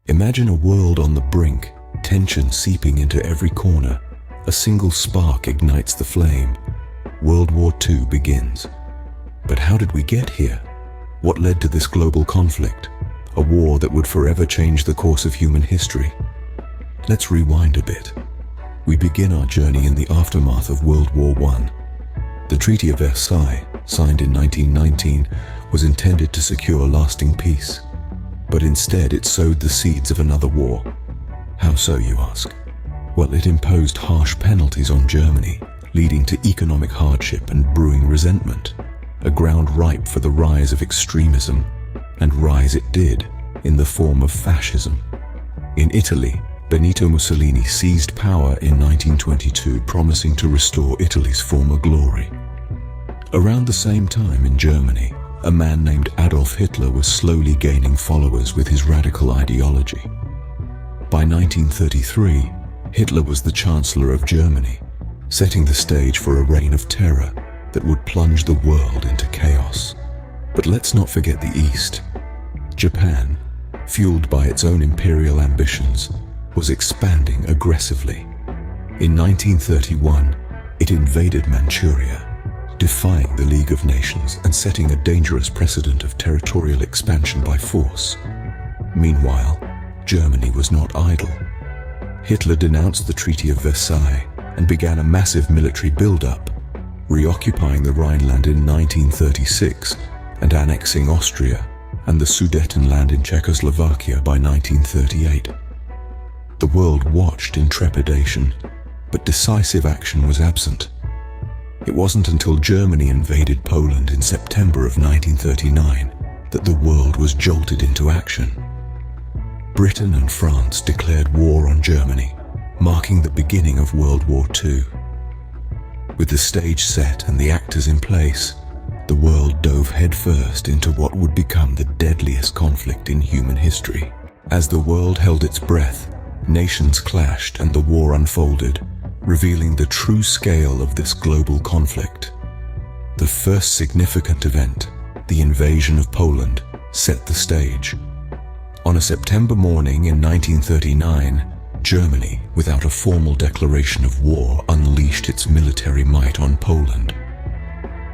Imagine a world on the brink, tension seeping into every corner. A single spark ignites the flame. World War II begins. But how did we get here? What led to this global conflict? A war that would forever change the course of human history. Let's rewind a bit. We begin our journey in the aftermath of World War I. The Treaty of Versailles, signed in 1919, was intended to secure lasting peace. But instead it sowed the seeds of another war. How so, you ask? Well, it imposed harsh penalties on Germany, leading to economic hardship and brewing resentment, a ground ripe for the rise of extremism. And rise it did, in the form of fascism. In Italy, Benito Mussolini seized power in 1922, promising to restore Italy's former glory. Around the same time in Germany, a man named Adolf Hitler was slowly gaining followers with his radical ideology. By 1933, Hitler was the Chancellor of Germany, setting the stage for a reign of terror that would plunge the world into chaos. But let's not forget the East. Japan, fueled by its own imperial ambitions, was expanding aggressively. In 1931, it invaded Manchuria, defying the League of Nations and setting a dangerous precedent of territorial expansion by force. Meanwhile, Germany was not idle. Hitler denounced the Treaty of Versailles and began a massive military build-up, reoccupying the Rhineland in 1936 and annexing Austria and the Sudetenland in Czechoslovakia by 1938. The world watched in trepidation, but decisive action was absent. It wasn't until Germany invaded Poland in September of 1939 that the world was jolted into action. Britain and France declared war on Germany, marking the beginning of World War II. With the stage set and the actors in place, the world dove headfirst into what would become the deadliest conflict in human history. As the world held its breath, nations clashed and the war unfolded, revealing the true scale of this global conflict. The first significant event, the invasion of Poland, set the stage. On a September morning in 1939, Germany, without a formal declaration of war, unleashed its military might on Poland.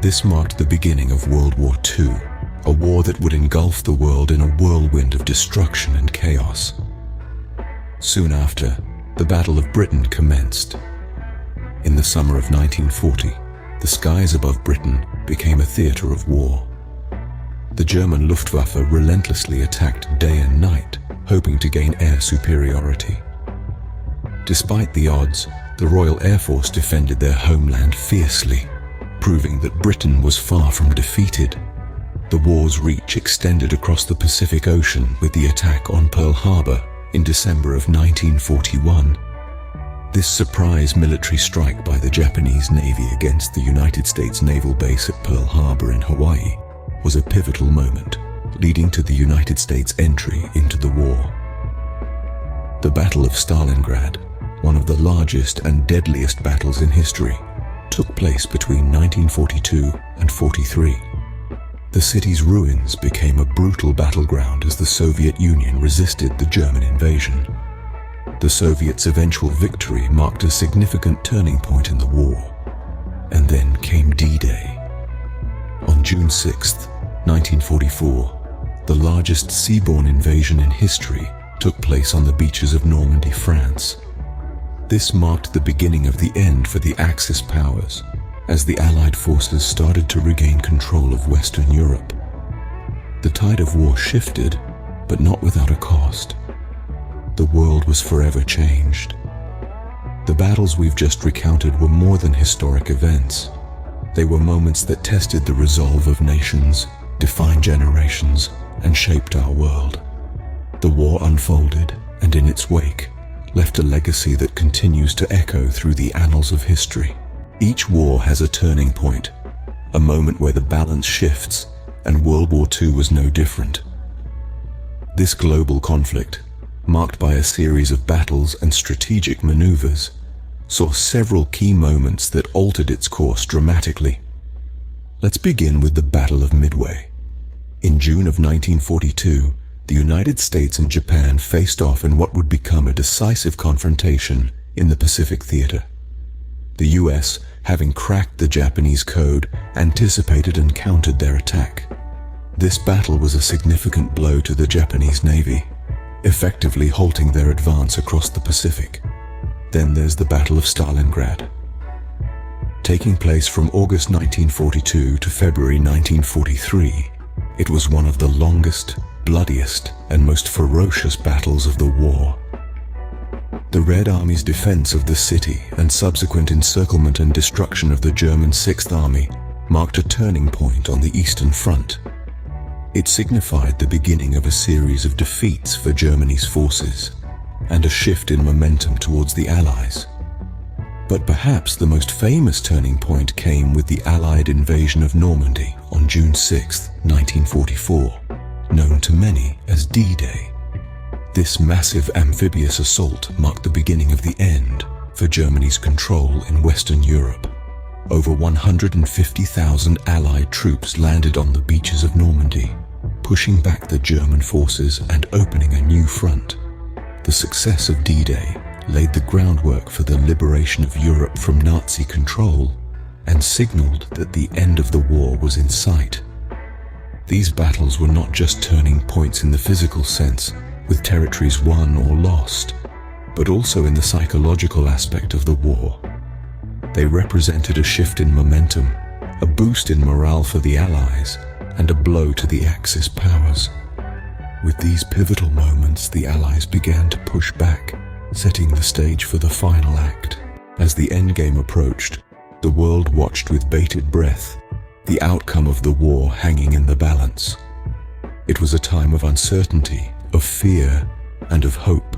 This marked the beginning of World War II, a war that would engulf the world in a whirlwind of destruction and chaos. Soon after, the Battle of Britain commenced. In the summer of 1940, the skies above Britain became a theater of war. The German Luftwaffe relentlessly attacked day and night, hoping to gain air superiority. Despite the odds, the Royal Air Force defended their homeland fiercely, proving that Britain was far from defeated. The war's reach extended across the Pacific Ocean with the attack on Pearl Harbor in December of 1941. This surprise military strike by the Japanese Navy against the United States naval base at Pearl Harbor in Hawaii was a pivotal moment, leading to the United States' entry into the war. The Battle of Stalingrad, one of the largest and deadliest battles in history, took place between 1942 and 43. The city's ruins became a brutal battleground as the Soviet Union resisted the German invasion. The Soviets' eventual victory marked a significant turning point in the war. And then came D-Day. On June 6, 1944, the largest seaborne invasion in history took place on the beaches of Normandy, France. This marked the beginning of the end for the Axis powers, as the Allied forces started to regain control of Western Europe. The tide of war shifted, but not without a cost. The world was forever changed. The battles we've just recounted were more than historic events. They were moments that tested the resolve of nations, defined generations, and shaped our world. The war unfolded, and in its wake, left a legacy that continues to echo through the annals of history. Each war has a turning point, a moment where the balance shifts, and World War II was no different. This global conflict, marked by a series of battles and strategic maneuvers, saw several key moments that altered its course dramatically. Let's begin with the Battle of Midway. In June of 1942, the United States and Japan faced off in what would become a decisive confrontation in the Pacific theater. The US, having cracked the Japanese code, anticipated and countered their attack. This battle was a significant blow to the Japanese Navy, effectively halting their advance across the Pacific. Then there's the Battle of Stalingrad. Taking place from August 1942 to February 1943, it was one of the longest, bloodiest, and most ferocious battles of the war. The Red Army's defense of the city and subsequent encirclement and destruction of the German Sixth Army marked a turning point on the Eastern Front. It signified the beginning of a series of defeats for Germany's forces and a shift in momentum towards the Allies. But perhaps the most famous turning point came with the Allied invasion of Normandy on June 6, 1944, known to many as D-Day. This massive amphibious assault marked the beginning of the end for Germany's control in Western Europe. Over 150,000 Allied troops landed on the beaches of Normandy, pushing back the German forces and opening a new front. The success of D-Day laid the groundwork for the liberation of Europe from Nazi control and signaled that the end of the war was in sight. These battles were not just turning points in the physical sense, with territories won or lost, but also in the psychological aspect of the war. They represented a shift in momentum, a boost in morale for the Allies, and a blow to the Axis powers. With these pivotal moments, the Allies began to push back, setting the stage for the final act. As the endgame approached, the world watched with bated breath, the outcome of the war hanging in the balance. It was a time of uncertainty, of fear, and of hope.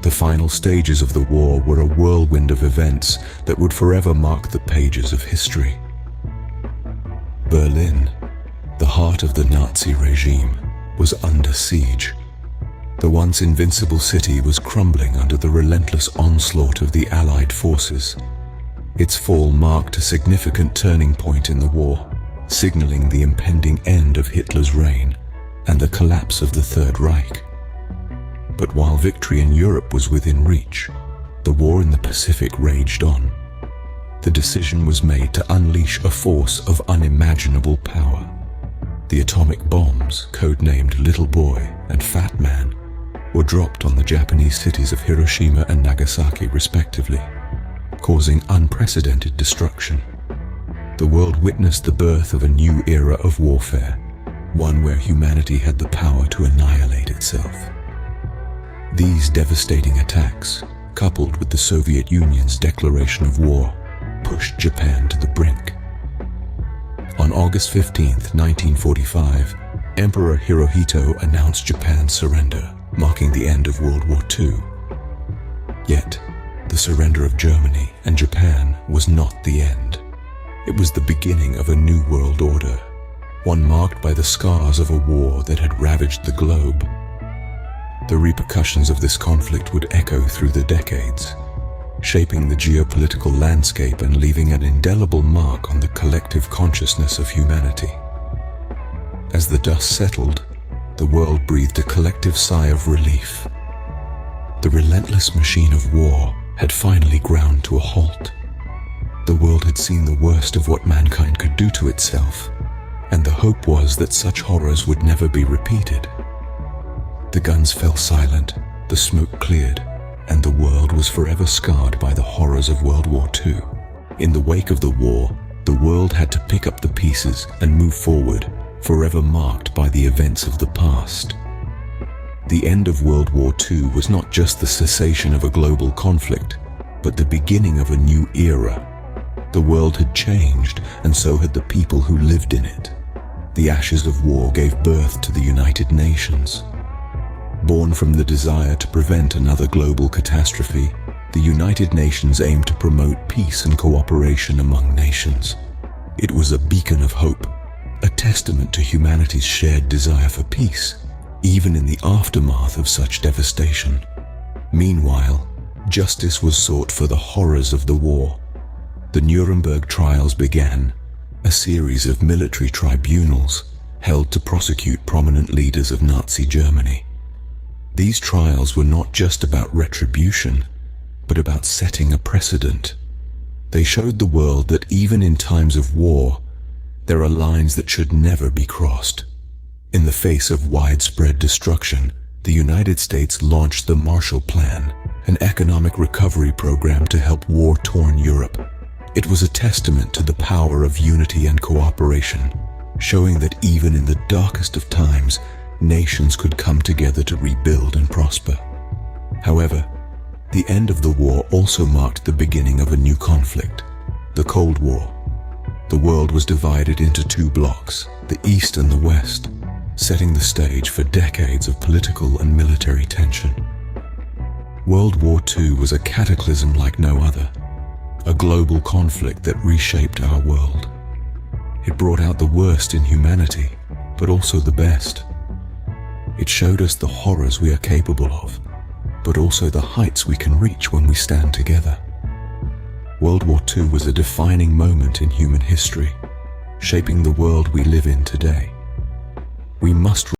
The final stages of the war were a whirlwind of events that would forever mark the pages of history. Berlin, the heart of the Nazi regime, was under siege. The once invincible city was crumbling under the relentless onslaught of the Allied forces. Its fall marked a significant turning point in the war, signaling the impending end of Hitler's reign and the collapse of the Third Reich. But while victory in Europe was within reach, the war in the Pacific raged on. The decision was made to unleash a force of unimaginable power. The atomic bombs, codenamed Little Boy and Fat Man, were dropped on the Japanese cities of Hiroshima and Nagasaki respectively, causing unprecedented destruction. The world witnessed the birth of a new era of warfare, one where humanity had the power to annihilate itself. These devastating attacks, coupled with the Soviet Union's declaration of war, pushed Japan to the brink. On August 15, 1945, Emperor Hirohito announced Japan's surrender, marking the end of World War II. Yet, the surrender of Germany and Japan was not the end. It was the beginning of a new world order, one marked by the scars of a war that had ravaged the globe. The repercussions of this conflict would echo through the decades, shaping the geopolitical landscape and leaving an indelible mark on the collective consciousness of humanity. As the dust settled, the world breathed a collective sigh of relief. The relentless machine of war had finally ground to a halt. The world had seen the worst of what mankind could do to itself, and the hope was that such horrors would never be repeated. The guns fell silent, the smoke cleared, and the world was forever scarred by the horrors of World War II. In the wake of the war, the world had to pick up the pieces and move forward, forever marked by the events of the past. The end of World War II was not just the cessation of a global conflict, but the beginning of a new era. The world had changed, and so had the people who lived in it. The ashes of war gave birth to the United Nations. Born from the desire to prevent another global catastrophe, the United Nations aimed to promote peace and cooperation among nations. It was a beacon of hope, a testament to humanity's shared desire for peace, even in the aftermath of such devastation. Meanwhile, justice was sought for the horrors of the war. The Nuremberg trials began, a series of military tribunals held to prosecute prominent leaders of Nazi Germany. These trials were not just about retribution, but about setting a precedent. They showed the world that even in times of war, there are lines that should never be crossed. In the face of widespread destruction, the United States launched the Marshall Plan, an economic recovery program to help war-torn Europe. It was a testament to the power of unity and cooperation, showing that even in the darkest of times, nations could come together to rebuild and prosper. However, the end of the war also marked the beginning of a new conflict, the Cold War. The world was divided into two blocks, the East and the West, setting the stage for decades of political and military tension. World War II was a cataclysm like no other, a global conflict that reshaped our world. It brought out the worst in humanity, but also the best. It showed us the horrors we are capable of, but also the heights we can reach when we stand together. World War II was a defining moment in human history, shaping the world we live in today. We must